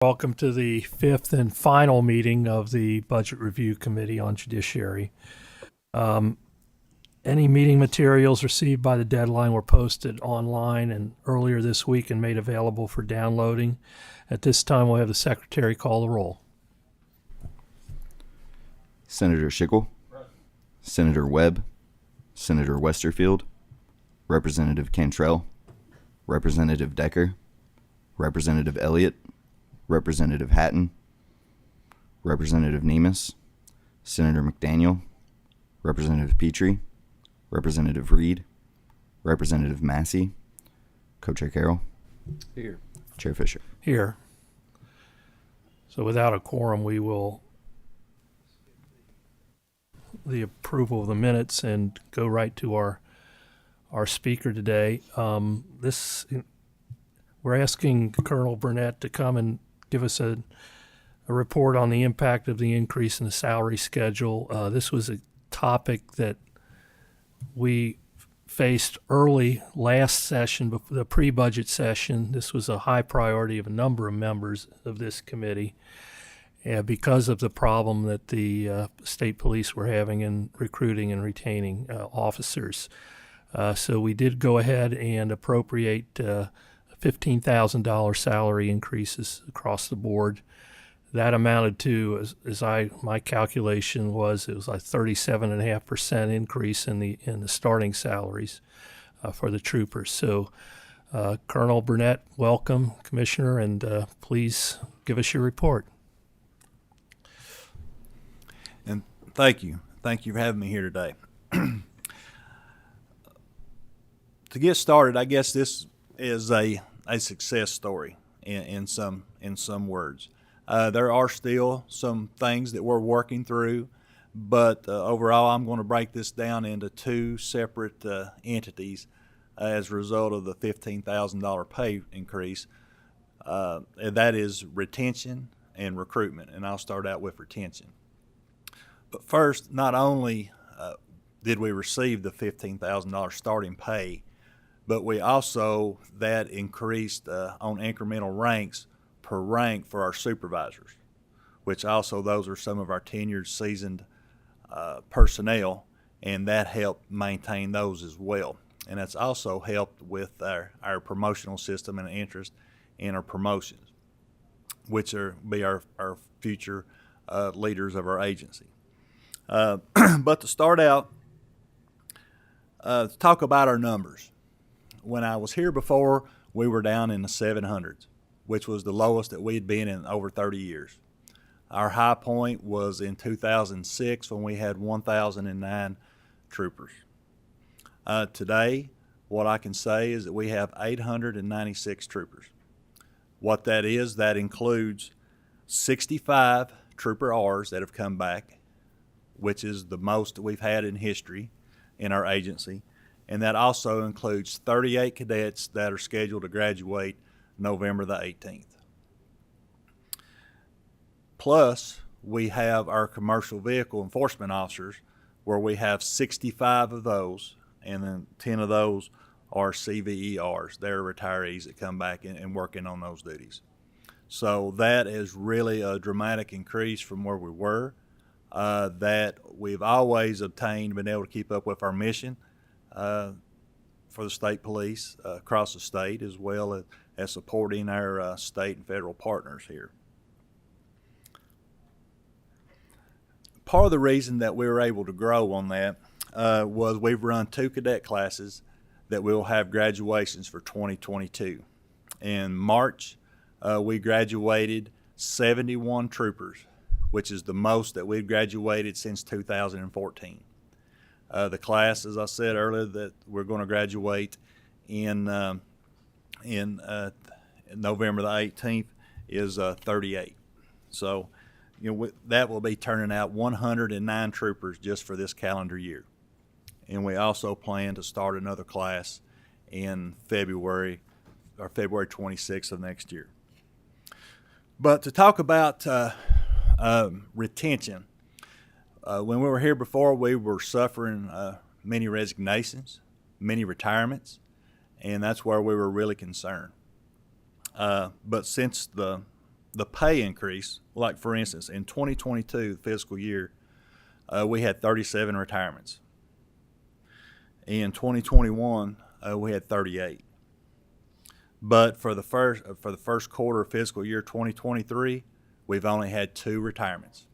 Welcome to the fifth and final meeting of the Budget Review Committee on Judiciary. Any meeting materials received by the deadline were posted online and earlier this week and made available for downloading. At this time, we'll have the Secretary call the roll. Senator Schickel, Senator Webb, Senator Westerfield, Representative Cantrell, Representative Decker, Representative Elliott, Representative Hatton, Representative Nemus, Senator McDaniel, Representative Petrie, Representative Reed, Representative Massey, Co-Chair Carroll. Here. Chair Fisher. Here. So without a quorum, we will the approval of the minutes and go right to our speaker today. We're asking Colonel Burnett to come and give us a report on the impact of the increase in the salary schedule. This was a topic that we faced early last session, the pre-budget session. This was a high priority of a number of members of this committee because of the problem that the state police were having in recruiting and retaining officers. So we did go ahead and appropriate $15,000 salary increases across the board. That amounted to, my calculation was, it was like 37.5% increase in the starting salaries for the troopers. So, Colonel Burnett, welcome, Commissioner, and please give us your report. And thank you for having me here today. To get started, I guess this is a success story in some words. There are still some things that we're working through, but overall I'm going to break this down into two separate entities as a result of the $15,000 pay increase. And that is retention and recruitment, and I'll start out with retention. But first, not only did we receive the $15,000 starting pay, but we also, that increased on incremental ranks per rank for our supervisors, which also those are some of our tenured, seasoned personnel, and that helped maintain those as well. And that's also helped with our promotional system and interest in our promotions, which be our future leaders of our agency. But to start out, let's talk about our numbers. When I was here before, we were down in the 700s, which was the lowest that we'd been in over 30 years. Our high point was in 2006 when we had 1,009 troopers. Today, what I can say is that we have 896 troopers. What that is, that includes 65 Trooper Rs that have come back, which is the most that we've had in history in our agency. And that also includes 38 cadets that are scheduled to graduate November the 18th. Plus, we have our commercial vehicle enforcement officers, where we have 65 of those, and then 10 of those are CVERs. They're retirees that come back and working on those duties. So that is really a dramatic increase from where we were, that we've always obtained, been able to keep up with our mission for the state police across the state, as well as supporting our state and federal partners here. Part of the reason that we were able to grow on that was we've run 2 cadet classes that will have graduations for 2022. In March, we graduated 71 troopers, which is the most that we've graduated since 2014. The class, as I said earlier, that we're going to graduate in November the 18th is 38. So, that will be turning out 109 troopers just for this calendar year. And we also plan to start another class in February 26th of next year. But to talk about retention, when we were here before, we were suffering many resignations, many retirements, and that's where we were really concerned. But since the the pay increase, like for instance, in 2022 fiscal year, we had 37 retirements. In 2021, we had 38. But for the first quarter of fiscal year 2023, we've only had 2 retirements,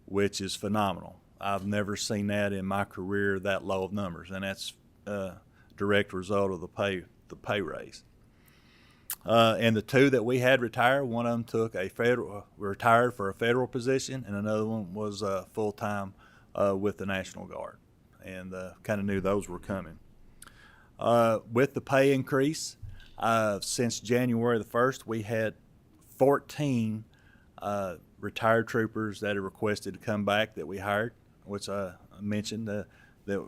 which is phenomenal. I've never seen that in my career, that low of numbers, and that's a direct result of the pay raise. And the 2 that we had retire, one of them retired for a federal position, and another one was full-time with the National Guard, and kind of knew those were coming. With the pay increase, since January the 1st, we had 14 retired troopers that had requested to come back that we hired, which I mentioned that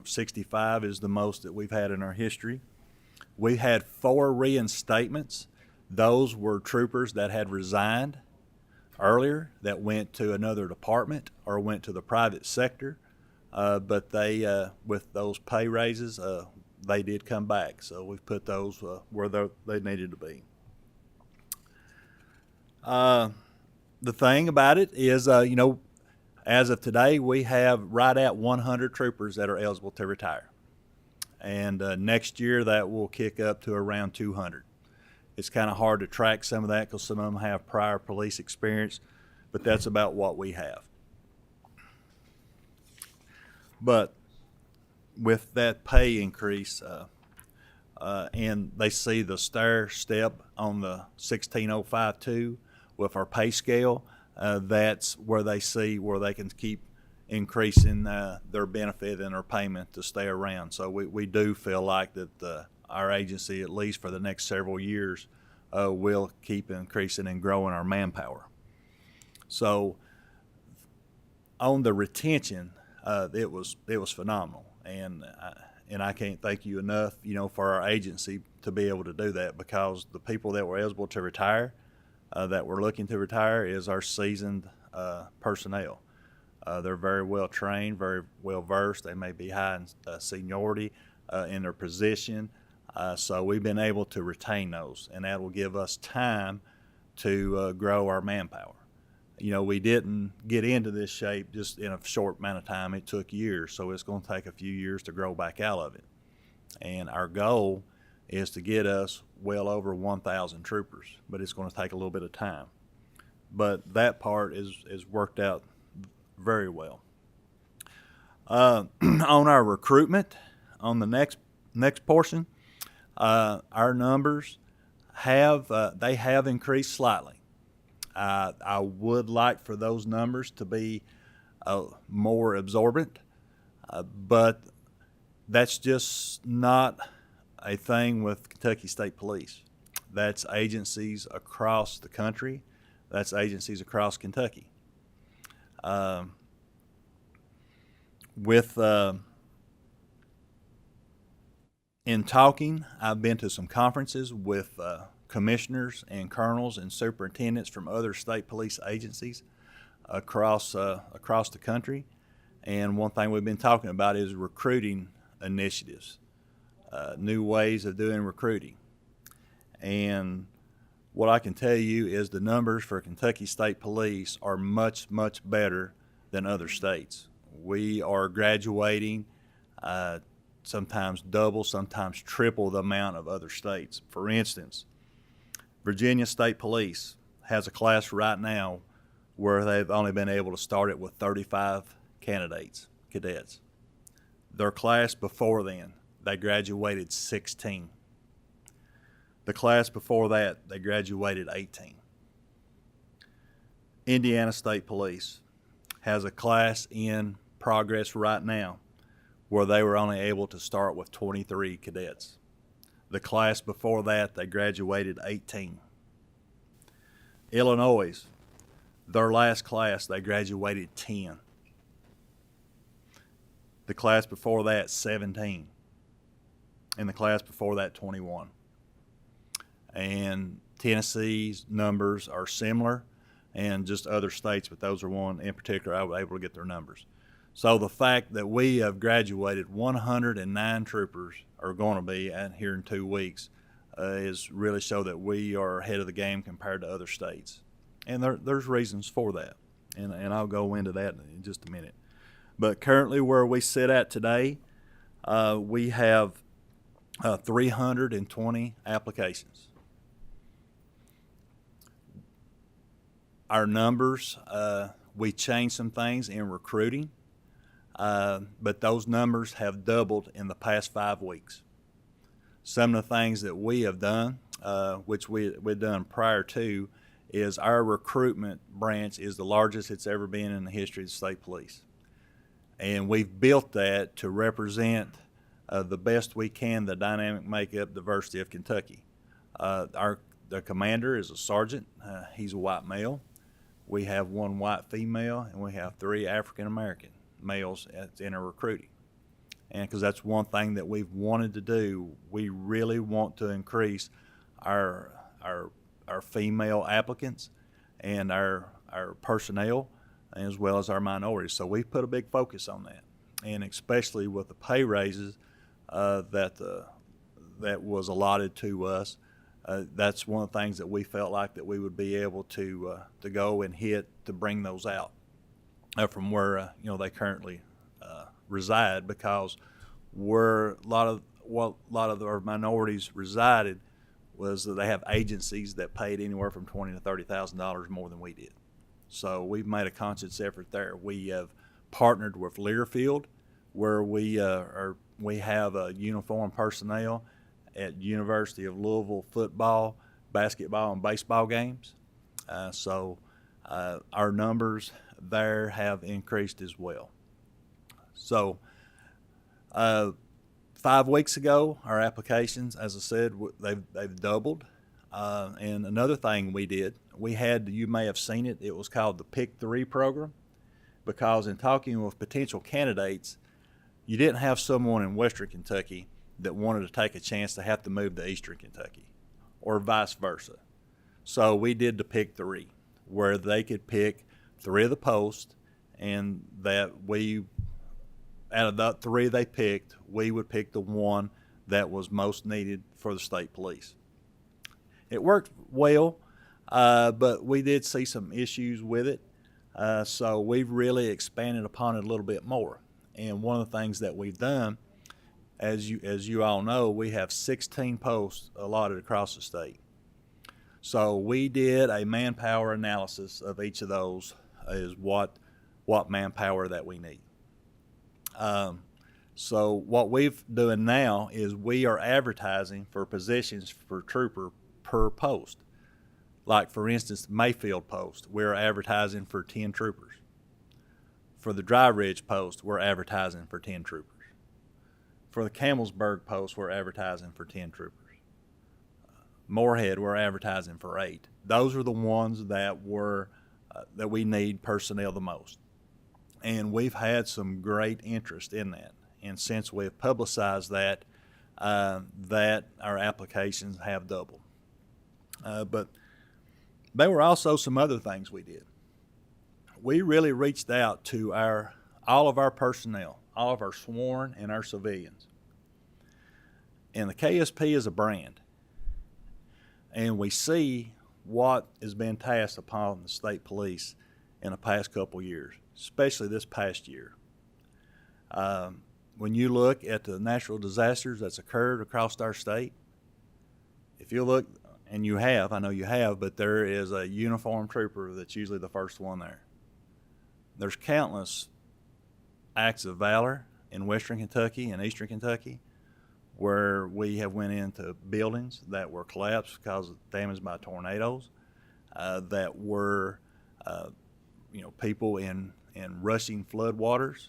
65 is the most that we've had in our history. We had 4 reinstatements. Those were troopers that had resigned earlier that went to another department or went to the private sector, but they, with those pay raises, they did come back. So we've put those where they needed to be. The thing about it is, as of today, we have right at 100 troopers that are eligible to retire. And next year, that will kick up to around 200. It's kind of hard to track some of that because some of them have prior police experience, but that's about what we have. But with that pay increase, and they see the stair step on the 16052 with our pay scale, that's where they see where they can keep increasing their benefit and their payment to stay around. So we do feel like that our agency, at least for the next several years, will keep increasing and growing our manpower. So on the retention, it was phenomenal, and I can't thank you enough, for our agency to be able to do that, because the people that were eligible to retire, that were looking to retire, is our seasoned personnel. They're very well trained, very well versed. They may be high in seniority in their position. So we've been able to retain those, and that will give us time to grow our manpower. We didn't get into this shape just in a short amount of time. It took years, so it's going to take a few years to grow back out of it. And our goal is to get us well over 1,000 troopers, but it's going to take a little bit of time. But that part is worked out very well. On our recruitment, on the next portion, our numbers have increased slightly. I would like for those numbers to be more absorbent, but that's just not a thing with Kentucky State Police. That's agencies across the country. That's agencies across Kentucky. In talking, I've been to some conferences with commissioners and colonels and superintendents from other state police agencies across the country, and one thing we've been talking about is recruiting initiatives, new ways of doing recruiting. And what I can tell you is the numbers for Kentucky State Police are much, much better than other states. We are graduating sometimes double, sometimes triple the amount of other states. For instance, Virginia State Police has a class right now where they've only been able to start it with 35 cadets. Their class before then, they graduated 16. The class before that, they graduated 18. Indiana State Police has a class in progress right now where they were only able to start with 23 cadets. The class before that, they graduated 18. Illinois, their last class, they graduated 10. The class before that, 17. And the class before that, 21. And Tennessee's numbers are similar, and just other states, but those are one in particular I was able to get their numbers. So the fact that we have graduated 109 troopers, are going to be here in 2 weeks, is really show that we are ahead of the game compared to other states. And there's reasons for that, and I'll go into that in just a minute. But currently where we sit at today, we have 320 applications. Our numbers, we changed some things in recruiting, but those numbers have doubled in the past 5 weeks. Some of the things that we have done, which we'd done prior to, is our recruitment branch is the largest it's ever been in the history of the state police. And we've built that to represent the best we can the dynamic makeup diversity of Kentucky. The commander is a sergeant. He's a white male. We have 1 white female, and we have 3 African American males in our recruiting. And because that's one thing that we've wanted to do, we really want to increase our female applicants and our personnel, as well as our minorities. So we've put a big focus on that, and especially with the pay raises that was allotted to us. That's one of the things that we felt like that we would be able to go and hit to bring those out from where they currently reside, because where a lot of our minorities resided was that they have agencies that paid anywhere from $20,000 to $30,000 more than we did. So we've made a conscious effort there. We have partnered with Learfield, where we have uniformed personnel at University of Louisville football, basketball, and baseball games. So our numbers there have increased as well. So 5 weeks ago, our applications, as I said, they've doubled. And another thing we did, you may have seen it, it was called the Pick 3 program, because in talking with potential candidates, you didn't have someone in Western Kentucky that wanted to take a chance to have to move to Eastern Kentucky, or vice versa. So we did the Pick 3, where they could pick 3 of the posts, and that out of the 3 they picked, we would pick the one that was most needed for the state police. It worked well, but we did see some issues with it, so we've really expanded upon it a little bit more. And one of the things that we've done, as you all know, we have 16 posts allotted across the state. So we did a manpower analysis of each of those, is what manpower that we need. So what we're doing now is we are advertising for positions for trooper per post. Like, for instance, Mayfield post, we're advertising for 10 troopers. For the Dry Ridge post, we're advertising for 10 troopers. For the Camelsburg post, we're advertising for 10 troopers. Moorhead, we're advertising for 8. Those are the ones that we need personnel the most. And we've had some great interest in that. And since we've publicized that, that our applications have doubled. But there were also some other things we did. We really reached out to all of our personnel, all of our sworn and our civilians. And the KSP is a brand. And we see what has been tasked upon the state police in the past couple years, especially this past year. When you look at the natural disasters that's occurred across our state, if you look, and you have, I know you have, but there is a uniformed trooper that's usually the first one there. There's countless acts of valor in Western Kentucky and Eastern Kentucky where we have went into buildings that were collapsed because of damage by tornadoes, that were people in rushing floodwaters.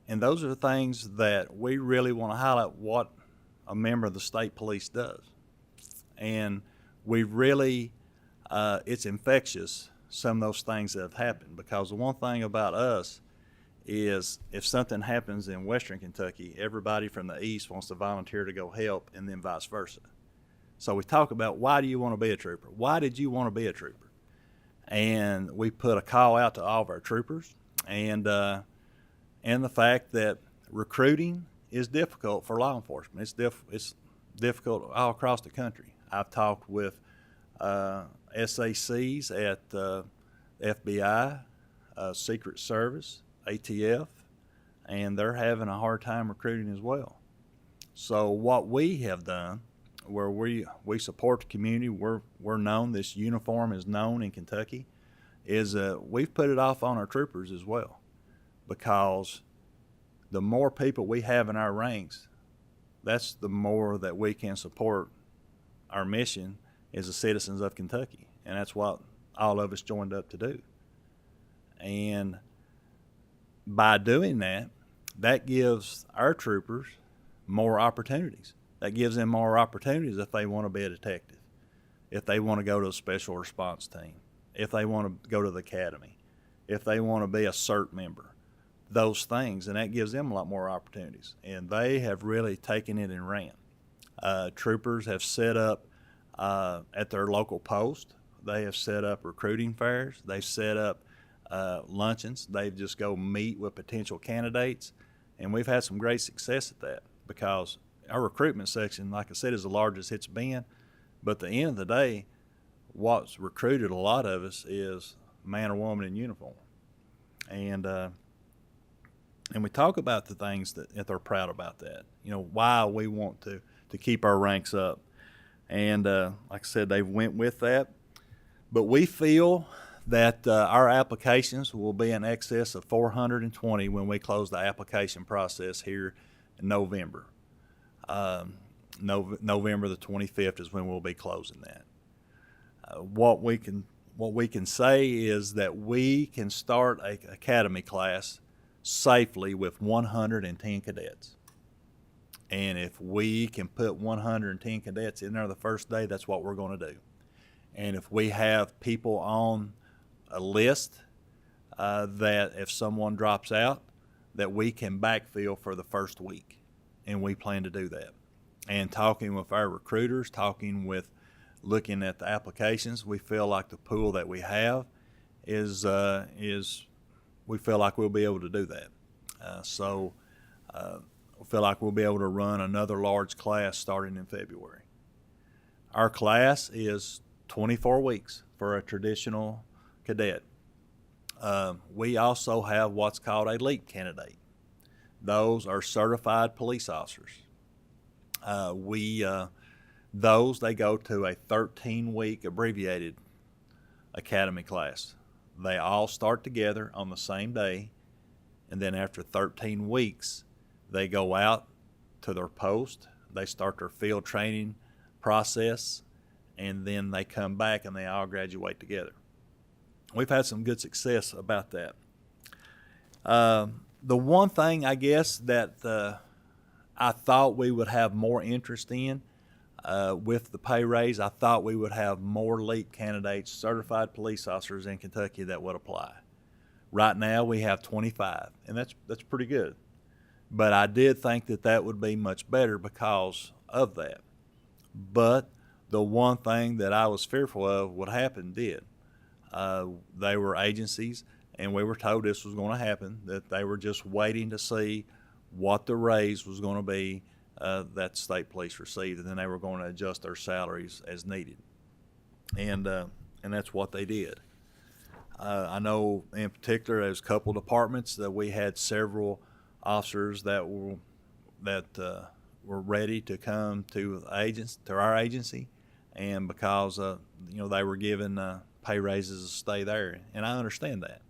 And those are the things that we really want to highlight what a member of the state police does. And we really, it's infectious, some of those things that have happened, because the one thing about us is if something happens in Western Kentucky, everybody from the east wants to volunteer to go help, and then vice versa. So we talk about, why do you want to be a trooper? Why did you want to be a trooper? And we put a call out to all of our troopers, and the fact that recruiting is difficult for law enforcement. It's difficult all across the country. I've talked with SACs at FBI, Secret Service, ATF, and they're having a hard time recruiting as well. So what we have done, where we support the community, we're known, this uniform is known in Kentucky, is we've put it off on our troopers as well, because the more people we have in our ranks, that's the more that we can support our mission as the citizens of Kentucky, and that's what all of us joined up to do. And by doing that, that gives our troopers more opportunities. That gives them more opportunities if they want to be a detective, if they want to go to a special response team, if they want to go to the academy, if they want to be a CERT member, those things, and that gives them a lot more opportunities. And they have really taken it and ran. Troopers have set up at their local post. They have set up recruiting fairs. They've set up luncheons. They just go meet with potential candidates, and we've had some great success at that, because our recruitment section, like I said, is the largest it's been. But at the end of the day, what's recruited a lot of us is man or woman in uniform, and we talk about the things that they're proud about. That, you know, why we want to keep our ranks up, and like I said, they went with that. But we feel that our applications will be in excess of 420 when we close the application process here in November. November the 25th is when we'll be closing that. What we can say is that we can start a academy class safely with 110 cadets. And if we can put 110 cadets in there the first day, that's what we're going to do. And if we have people on a list that if someone drops out, that we can backfill for the first week. And we plan to do that. And talking with our recruiters, looking at the applications, we feel like the pool that we have is we feel like we'll be able to do that. So we feel like we'll be able to run another large class starting in February. Our class is 24 weeks for a traditional cadet. We also have what's called a LEAP candidate. Those are certified police officers. They go to a 13-week abbreviated academy class. They all start together on the same day, and then after 13 weeks, they go out to their post. They start their field training process, and then they come back and they all graduate together. We've had some good success about that. The one thing, I guess, that I thought we would have more interest in with the pay raise, I thought we would have more LEAP candidates, certified police officers in Kentucky that would apply. Right now we have 25, and that's pretty good. But I did think that would be much better because of that. But the one thing that I was fearful of would happen did. They were agencies, and we were told this was going to happen, that they were just waiting to see what the raise was going to be that state police received, and then they were going to adjust their salaries as needed. And that's what they did. I know in particular, there's a couple departments that we had several officers that were ready to come to our agency, and because they were given pay raises to stay there, and I understand that.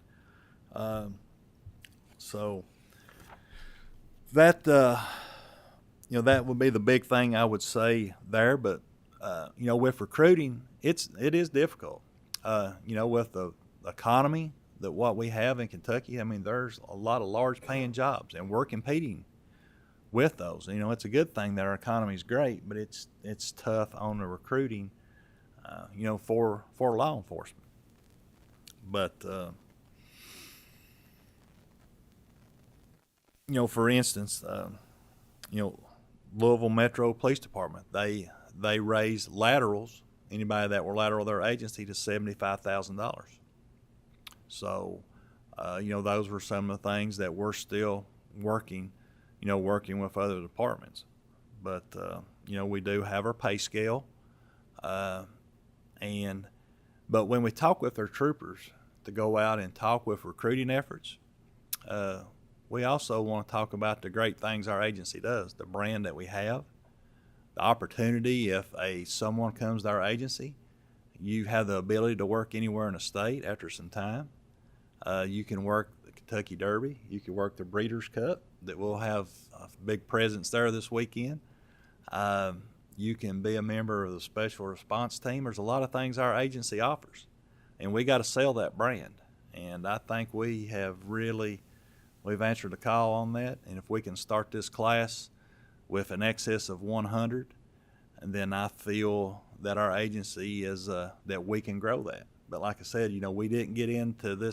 So that that would be the big thing I would say there. But with recruiting, it is difficult. With the economy that what we have in Kentucky, I mean, there's a lot of large paying jobs, and we're competing with those. It's a good thing that our economy is great, but it's tough on the recruiting, for law enforcement. But for instance, Louisville Metro Police Department, they raised laterals, anybody that were lateral their agency, to $75,000. So, those were some of the things that we're still working with other departments. But, we do have our pay scale, But when we talk with our troopers to go out and talk with recruiting efforts, we also want to talk about the great things our agency does, the brand that we have, the opportunity if someone comes to our agency, you have the ability to work anywhere in the state after some time. You can work the Kentucky Derby. You can work the Breeders' Cup that we'll have a big presence there this weekend. You can be a member of the Special Response Team. There's a lot of things our agency offers, and we got to sell that brand. And I think we've answered the call on that. And if we can start this class with an excess of 100, and then I feel that our agency is that we can grow that. But like I said, we didn't get into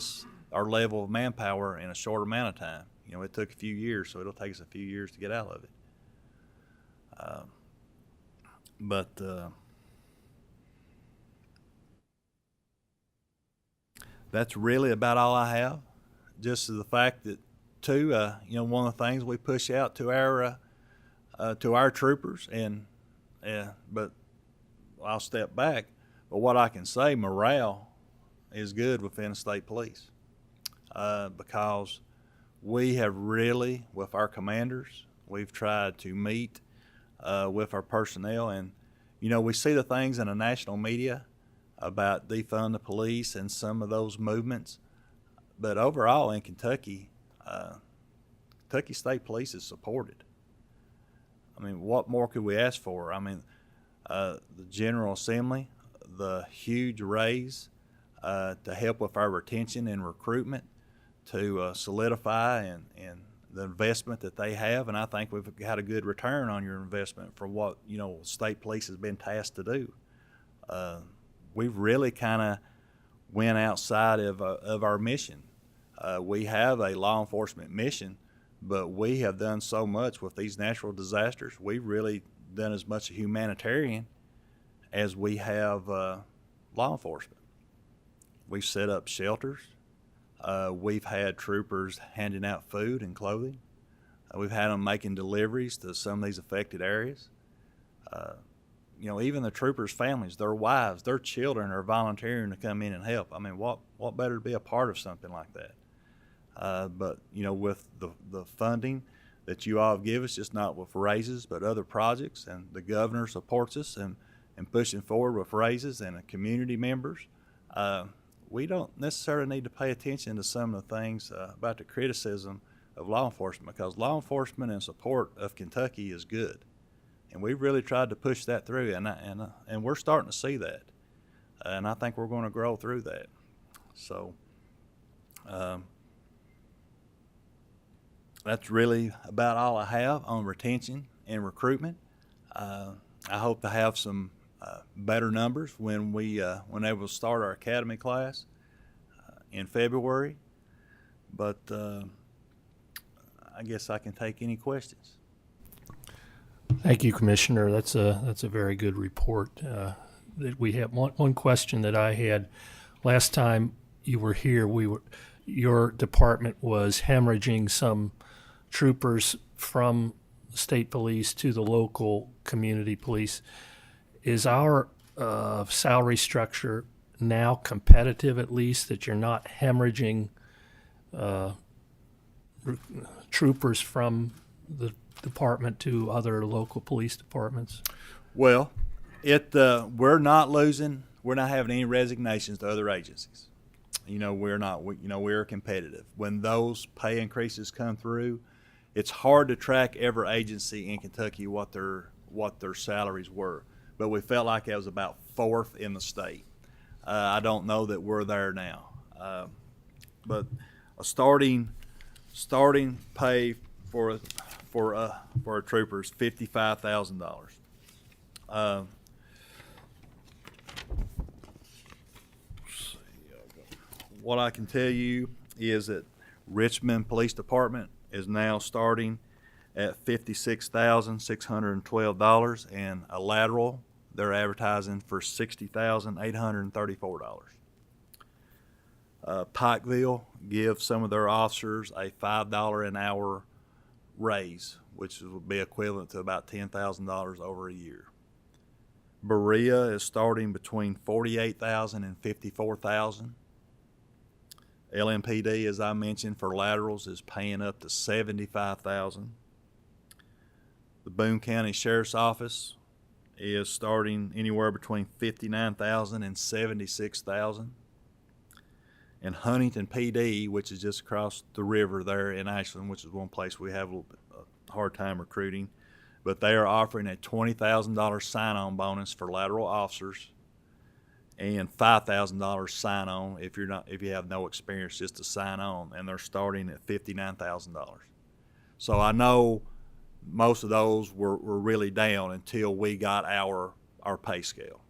our level of manpower in a short amount of time. It took a few years, so it'll take us a few years to get out of it. But that's really about all I have. Just the fact that, too, one of the things we push out to our troopers, but I'll step back. But what I can say, morale is good within the state police, because we have really, with our commanders, we've tried to meet with our personnel, and we see the things in the national media about defund the police and some of those movements, but overall in Kentucky, Kentucky State Police is supported. I mean, what more could we ask for? I mean, the General Assembly, the huge raise to help with our retention and recruitment, to solidify and the investment that they have, and I think we've got a good return on your investment for what state police has been tasked to do. We've really kind of went outside of our mission. We have a law enforcement mission, but we have done so much with these natural disasters. We've really done as much a humanitarian as we have law enforcement. We've set up shelters. We've had troopers handing out food and clothing. We've had them making deliveries to some of these affected areas. Even the troopers' families, their wives, their children are volunteering to come in and help. I mean, what better to be a part of something like that? But with the funding that you all have given us, just not with raises, but other projects, and the governor supports us and pushing forward with raises, and the community members, we don't necessarily need to pay attention to some of the things about the criticism of law enforcement, because law enforcement and support of Kentucky is good, and we've really tried to push that through, and we're starting to see that, and I think we're going to grow through that. So that's really about all I have on retention and recruitment. I hope to have some better numbers when they will start our academy class in February. But I guess I can take any questions. Thank you, Commissioner. That's a very good report. That we have one question that I had last time you were here. Your department was hemorrhaging some troopers from state police to the local community police. Is our salary structure now competitive, at least, that you're not hemorrhaging troopers from the department to other local police departments? Well, we're not losing. We're not having any resignations to other agencies. We're not. We're competitive. When those pay increases come through, it's hard to track every agency in Kentucky what their salaries were. But we felt like it was about fourth in the state. I don't know that we're there now, but a starting pay for a trooper is $55,000. What I can tell you is that Richmond Police Department is now starting at $56,612, and a lateral they're advertising for $60,834. Pikeville gives some of their officers a $5 an hour raise, which would be equivalent to about $10,000 over a year. Berea is starting between $48,000 and $54,000. LMPD, as I mentioned, for laterals is paying up to $75,000. The Boone County Sheriff's Office is starting anywhere between $59,000 and $76,000. And Huntington PD, which is just across the river there in Ashland, which is one place we have a little bit hard time recruiting, but they are offering a $20,000 sign-on bonus for lateral officers and $5,000 sign-on if you have no experience, just to sign on, and they're starting at $59,000. So I know most of those were really down until we got our pay scale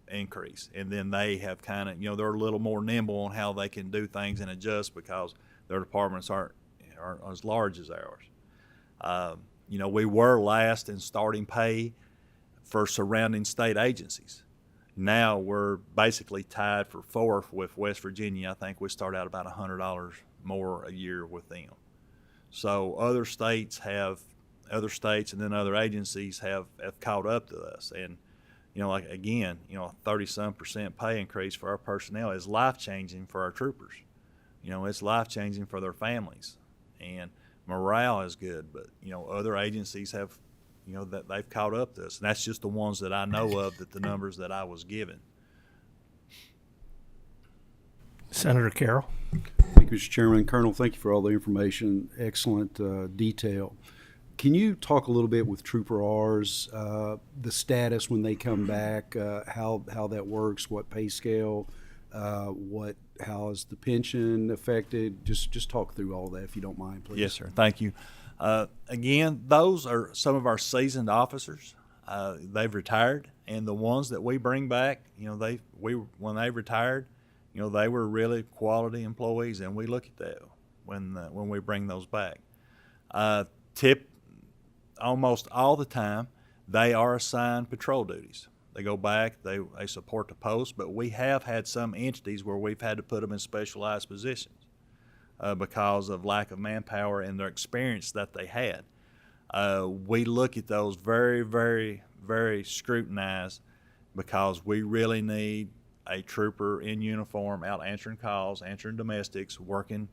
increase, and then they have kind of, they're a little more nimble on how they can do things and adjust because their departments aren't as large as ours. We were last in starting pay for surrounding state agencies. Now we're basically tied for fourth with West Virginia. I think we start out about $100 more a year with them. So other states and then other agencies have caught up to us. And, like again, a 30-some% pay increase for our personnel is life-changing for our troopers. It's life-changing for their families. And morale is good, but, other agencies have, that they've caught up to us. And that's just the ones that I know of, that the numbers that I was given. Senator Carroll. Thank you, Mr. Chairman. Colonel, thank you for all the information. Excellent detail. Can you talk a little bit with Trooper R's, the status when they come back, how that works, what pay scale, how is the pension affected? Just talk through all that if you don't mind, please. Yes, sir. Thank you. Again, those are some of our seasoned officers. They've retired, and the ones that we bring back, when they retired, they were really quality employees, and we look at that when we bring those back. Almost all the time, they are assigned patrol duties. They go back, they support the post, but we have had some entities where we've had to put them in specialized positions because of lack of manpower and their experience that they had. We look at those very, very, very scrutinized because we really need a trooper in uniform out answering calls, answering domestics, working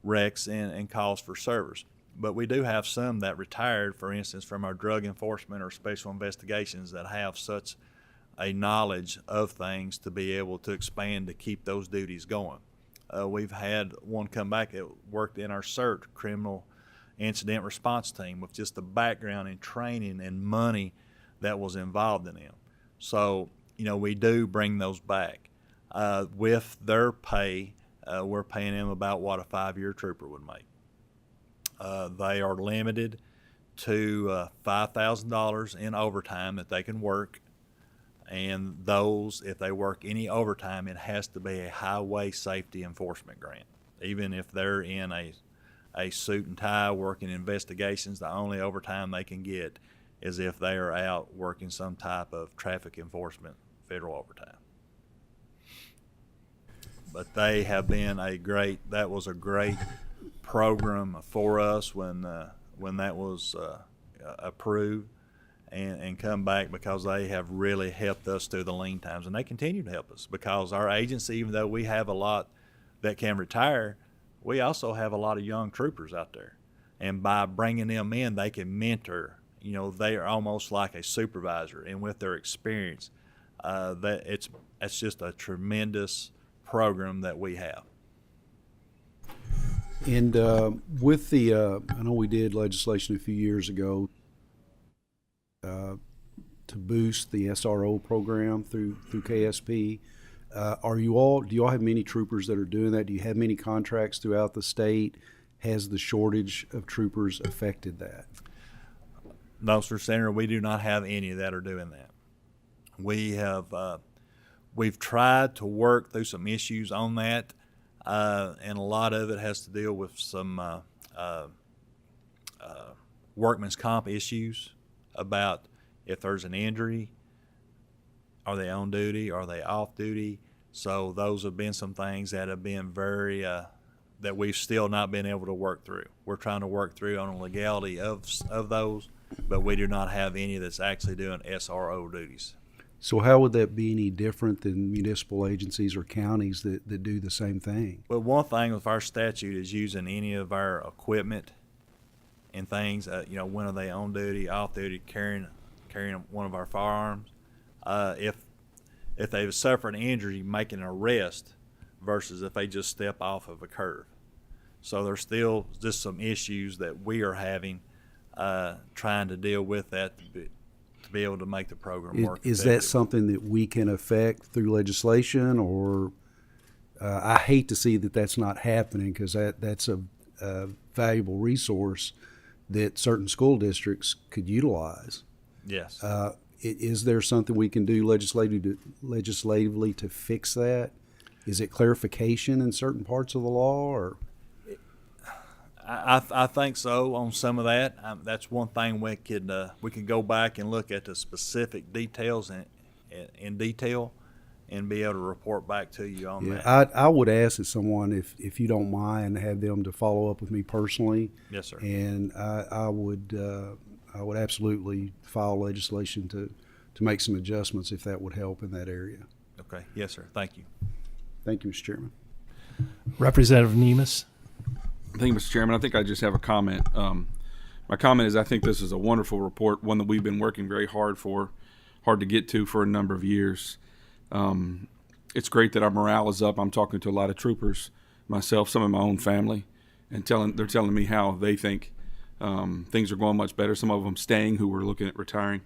wrecks and calls for service. But we do have some that retired, for instance, from our drug enforcement or special investigations that have such a knowledge of things to be able to expand to keep those duties going. We've had one come back that worked in our CERT, Criminal Incident Response Team, with just the background and training and money that was involved in them. So, we do bring those back. With their pay, we're paying them about what a 5-year trooper would make. They are limited to $5,000 in overtime that they can work, and those, if they work any overtime, it has to be a highway safety enforcement grant. Even if they're in a suit and tie working investigations, the only overtime they can get is if they are out working some type of traffic enforcement federal overtime. But they have been that was a great program for us when that was approved and come back, because they have really helped us through the lean times, and they continue to help us because our agency, even though we have a lot that can retire, we also have a lot of young troopers out there, and by bringing them in, they can mentor. They are almost like a supervisor, and with their experience, it's just a tremendous program that we have. And with the, I know we did legislation a few years ago to boost the SRO program through KSP. Do you all have many troopers that are doing that? Do you have many contracts throughout the state? Has the shortage of troopers affected that? No, sir, Senator, we do not have any that are doing that. We've tried to work through some issues on that, and a lot of it has to deal with some workman's comp issues about if there's an injury, are they on duty, are they off duty? So those have been some things that have been very that we've still not been able to work through. We're trying to work through on the legality of those, but we do not have any that's actually doing SRO duties. So how would that be any different than municipal agencies or counties that do the same thing? Well, one thing with our statute is using any of our equipment and things. When are they on duty, off duty, carrying one of our firearms? If they've suffered an injury, making an arrest versus if they just step off of a curb. So there's still just some issues that we are having trying to deal with that to be able to make the program work. Is that something that we can affect through legislation, or I hate to see that that's not happening, because that's a valuable resource that certain school districts could utilize. Yes. Is there something we can do legislatively to fix that? Is it clarification in certain parts of the law, or? I think so on some of that. That's one thing we could go back and look at the specific details in detail and be able to report back to you on that. I would ask that someone, if you don't mind, have them to follow up with me personally. Yes, sir. And I would absolutely file legislation to make some adjustments if that would help in that area. Okay. Yes, sir. Thank you. Thank you, Mr. Chairman. Representative Nemus. Thank you, Mr. Chairman. I think I just have a comment. My comment is I think this is a wonderful report, one that we've been working very hard to get to for a number of years. It's great that our morale is up. I'm talking to a lot of troopers, myself, some of my own family, and they're telling me how they think things are going much better. Some of them staying who were looking at retiring.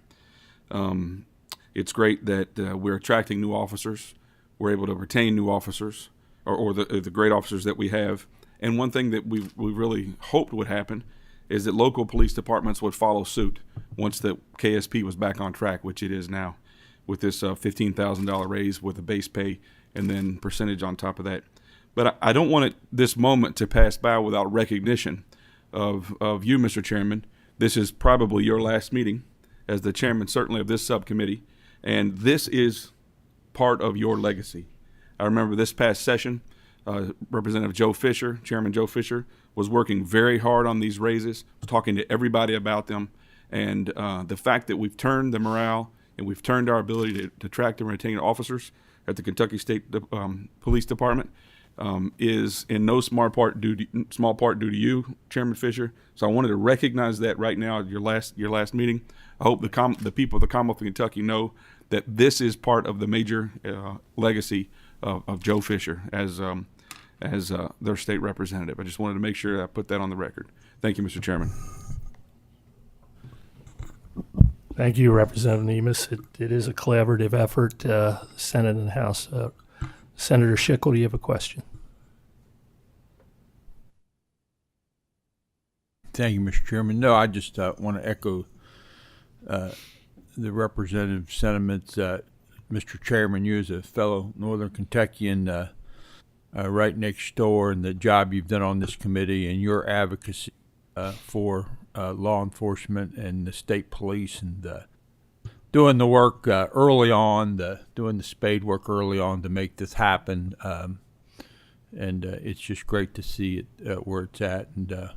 It's great that we're attracting new officers. We're able to retain new officers or the great officers that we have. And one thing that we really hoped would happen is that local police departments would follow suit once the KSP was back on track, which it is now, with this $15,000 raise with a base pay and then percentage on top of that. But I don't want this moment to pass by without recognition of you, Mr. Chairman. This is probably your last meeting as the chairman, certainly of this subcommittee, and this is part of your legacy. I remember this past session, Representative Joe Fisher, Chairman Joe Fisher, was working very hard on these raises, talking to everybody about them, and the fact that we've turned the morale and we've turned our ability to attract and retain officers at the Kentucky State Police Department is in no small part due to you, Chairman Fisher. So I wanted to recognize that right now at your last meeting. I hope the people of the Commonwealth of Kentucky know that this is part of the major legacy of Joe Fisher as their state representative. I just wanted to make sure I put that on the record. Thank you, Mr. Chairman. Thank you, Representative Nemus. It is a collaborative effort, Senate and House. Senator Schickel, do you have a question? Thank you, Mr. Chairman. No, I just want to echo the representative's sentiments. Mr. Chairman, you as a fellow Northern Kentuckian right next door, and the job you've done on this committee and your advocacy for law enforcement and the state police, and doing the work early on, doing the spade work early on to make this happen. And it's just great to see it where it's at. And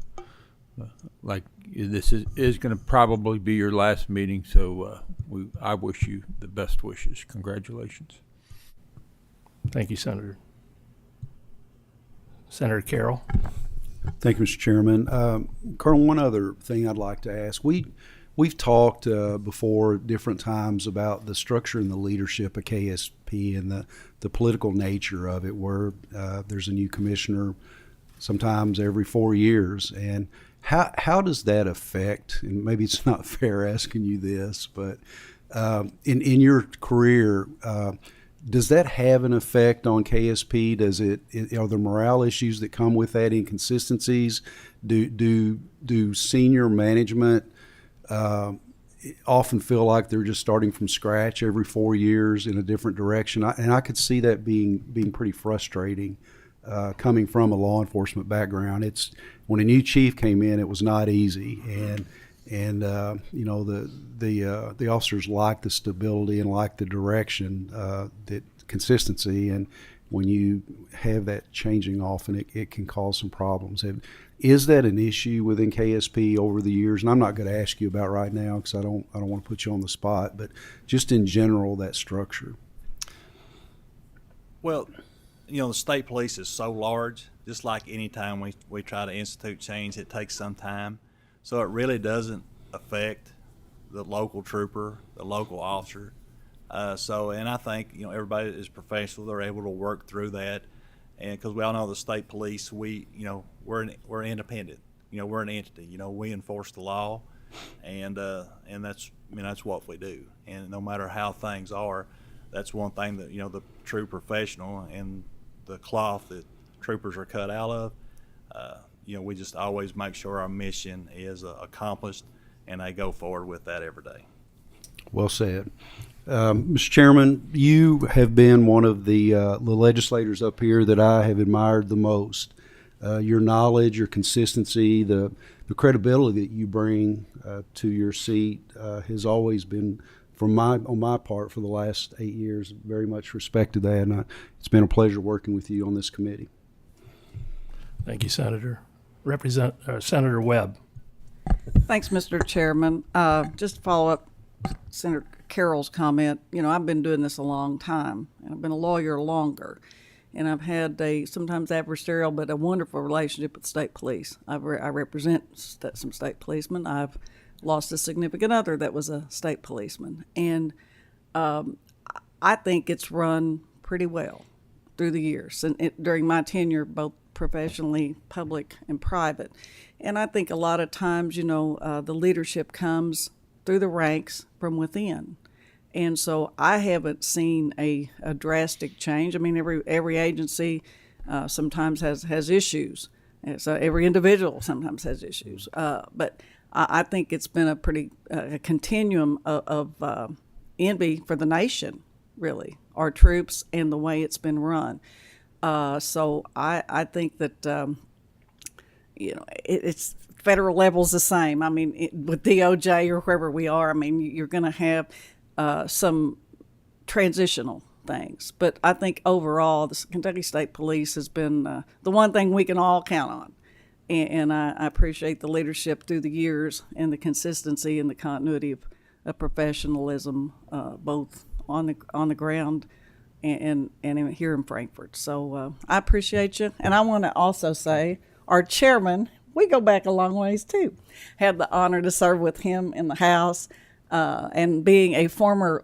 like this is going to probably be your last meeting, so I wish you the best wishes. Congratulations. Thank you, Senator. Senator Carroll. Thank you, Mr. Chairman. Colonel, one other thing I'd like to ask. We've talked before at different times about the structure and the leadership of KSP and the political nature of it, where there's a new commissioner sometimes every 4 years. And how does that affect, and maybe it's not fair asking you this, but in your career, does that have an effect on KSP? Are there morale issues that come with that, inconsistencies? Do senior management often feel like they're just starting from scratch every 4 years in a different direction? And I could see that being pretty frustrating coming from a law enforcement background. It's when a new chief came in, it was not easy, and you know, the officers like the stability and like the direction, that consistency, and when you have that changing often, it can cause some problems. Is that an issue within KSP over the years? And I'm not going to ask you about right now because I don't want to put you on the spot, but just in general, that structure. Well, the state police is so large, just like any time we try to institute change, it takes some time. So it really doesn't affect the local trooper, the local officer. And I think, everybody is professional. They're able to work through that. And because we all know the state police, we're independent. We're an entity. We enforce the law, and that's what we do. And no matter how things are, that's one thing that the true professional and the cloth that troopers are cut out of. We just always make sure our mission is accomplished, and they go forward with that every day. Well said. Mr. Chairman, you have been one of the legislators up here that I have admired the most. Your knowledge, your consistency, the credibility that you bring to your seat has always been, on my part, for the last 8 years, very much respected that, and it's been a pleasure working with you on this committee. Thank you, Senator. Senator Webb. Thanks, Mr. Chairman. Just to follow up Senator Carroll's comment, I've been doing this a long time, and I've been a lawyer longer, and I've had a sometimes adversarial but a wonderful relationship with state police. I represent some state policemen. I've lost a significant other that was a state policeman, and I think it's run pretty well through the years, and during my tenure, both professionally, public, and private. And I think a lot of times, the leadership comes through the ranks from within. And so I haven't seen a drastic change. I mean, every agency sometimes has issues. And so every individual sometimes has issues. But I think it's been a pretty continuum of envy for the nation, really, our troops and the way it's been run. So I think that, it's federal level's the same. I mean, with DOJ or wherever we are, I mean, you're going to have some transitional things. But I think overall, the Kentucky State Police has been the one thing we can all count on. And I appreciate the leadership through the years and the consistency and the continuity of professionalism, both on the ground and here in Frankfort. So I appreciate you. And I want to also say our chairman, we go back a long ways too. Had the honor to serve with him in the House, and being a former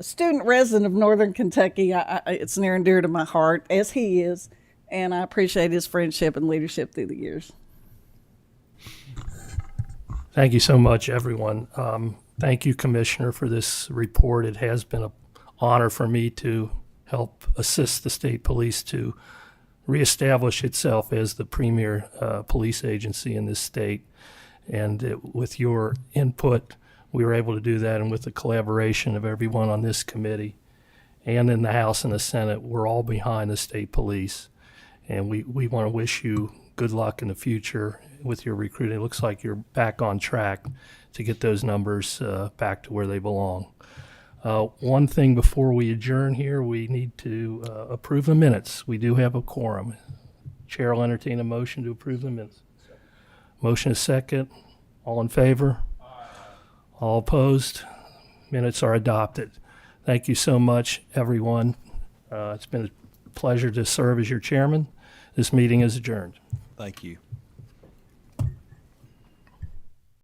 student resident of Northern Kentucky, it's near and dear to my heart, as he is, and I appreciate his friendship and leadership through the years. Thank you so much, everyone. Thank you, Commissioner, for this report. It has been an honor for me to help assist the state police to reestablish itself as the premier police agency in this state. And with your input, we were able to do that, and with the collaboration of everyone on this committee and in the House and the Senate, we're all behind the state police. And we want to wish you good luck in the future with your recruiting. It looks like you're back on track to get those numbers back to where they belong. One thing before we adjourn here, we need to approve the minutes. We do have a quorum. Chair will entertain a motion to approve the minutes. Motion is second. All in favor? All opposed? Minutes are adopted. Thank you so much, everyone. It's been a pleasure to serve as your chairman. This meeting is adjourned. Thank you.